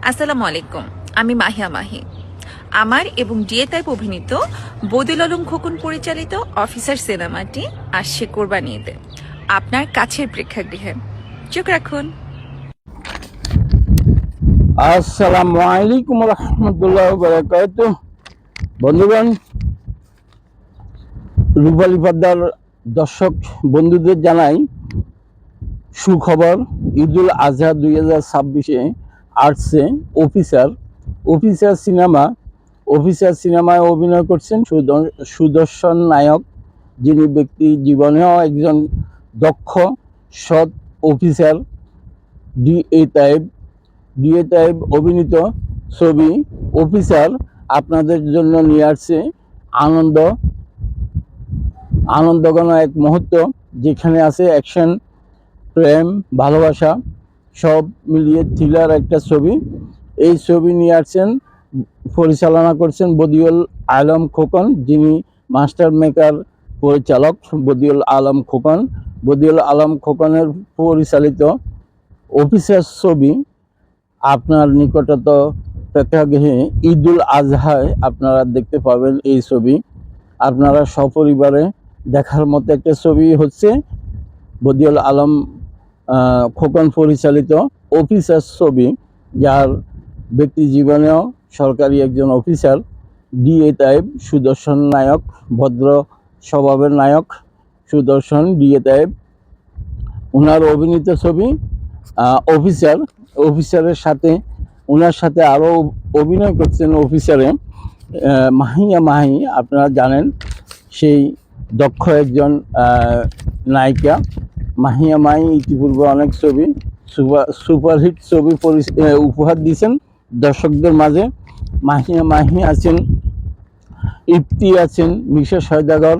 আসসালামু আলাইকুম। আমি মাহিয়া মাহি। আমার এবং ডিএ তাইব অভিনীত বদিউল আলম খোকন পরিচালিত অফিসার সিনেমাটি আসছে কোরবানি ঈদে আপনার কাছের প্রেক্ষাগৃহে। চোখ রাখুন। আসসালামু আলাইকুম রহমতুল্লাহ বারাকাতুহু। বন্ধুগণ, রূপালী পর্দার দর্শক বন্ধুদের জানাই সুখবর। ঈদুল আজহা 2026-এ আসছে অফিসার সিনেমায় অভিনয় করছেন সুদর্শন নায়ক, যিনি ব্যক্তি জীবনেও একজন দক্ষ সৎ অফিসার। ডিএ তাইব অভিনীত ছবি অফিসার আপনাদের জন্য নিয়ে আসছে আনন্দঘন এক মুহূর্ত, যেখানে আছে অ্যাকশন, প্রেম, ভালোবাসা সব মিলিয়ে থ্রিলার একটা ছবি। এই ছবি নিয়ে আসছেন, পরিচালনা করছেন বদিউল আলম খোকন, যিনি মাস্টার মেকার পরিচালক। বদিউল আলম খোকনের পরিচালিত অফিসার ছবি আপনার নিকটত প্রেক্ষাগৃহে ঈদুল আজহায় আপনারা দেখতে পাবেন। এই ছবি আপনারা সপরিবারে দেখার মতো একটা ছবি হচ্ছে বদিউল আলম খোকন পরিচালিত অফিসার ছবি, যার ব্যক্তি জীবনেও সরকারি একজন অফিসার। ডিএ তাইব সুদর্শন নায়ক, ভদ্র স্বভাবের নায়ক সুদর্শন ডিএ তাইব, ওনার অভিনীত ছবি অফিসারের সাথে ওনার সাথে আরও অভিনয় করছেন অফিসারে মাহিয়া মাহি। আপনারা জানেন সেই দক্ষ একজন নায়িকা মাহিয়া মাহি। ইতিপূর্বে অনেক ছবি সুপারহিট ছবি উপহার দিয়েছেন দর্শকদের মাঝে। মাহিয়া মাহি আছেন, ইফতি আছেন, মিশা সওদাগর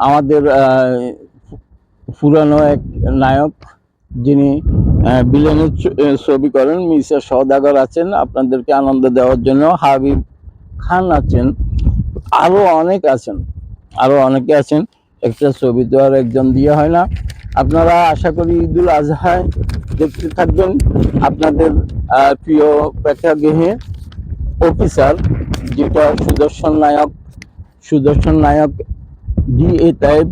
আমাদের পুরানো এক নায়ক, যিনি বিলেনের ছবি করেন। মিশা সওদাগর আছেন আপনাদেরকে আনন্দ দেওয়ার জন্য, হাবিব খান আছেন, আরও অনেকে আছেন। একটা ছবি তো আর একজন দিয়ে হয় না। আপনারা আশা করি ঈদুল আজহায় দেখতে থাকবেন আপনাদের প্রিয় প্রেক্ষাগৃহে অফিসার, যেটা সুদর্শন নায়ক ডিএ তাইব,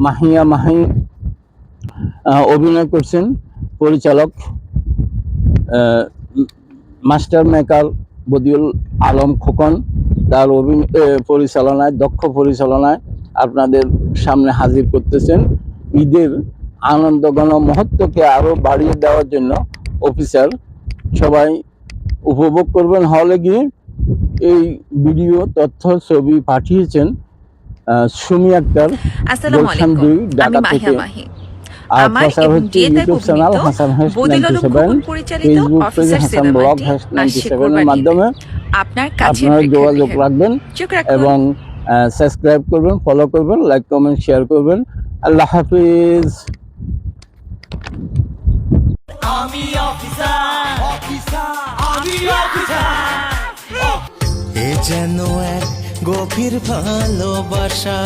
মাহিয়া মাহি অভিনয় করছেন। পরিচালক মাস্টার মেকার বদিউল আলম খোকন, তার দক্ষ পরিচালনায় আপনাদের সামনে হাজির করতেছেন। ঈদের আনন্দঘন মুহূর্তকে আরো বাড়িয়ে দেওয়ার জন্য অফিসার সবাই উপভোগ করবেন হলে গিয়ে। এই ভিডিও তথ্য ছবি পাঠিয়েছেন সুমি আক্তার, গুলশান 2 ঢাকা থেকে। আর প্রচার হচ্ছে ইউটিউব চ্যানেল হাসান হাস 97, ফেসবুক পেজ হাসান ব্লগ হাস 97 এর মাধ্যমে আপনারা যোগাযোগ রাখবেন এবং সাবস্ক্রাইব করবেন, ফলো করবেন, লাইক কমেন্ট শেয়ার করবেন। আল্লাহ হাফিজ। আমি অফিসার, এ যেন এক গভীর ভালোবাসা।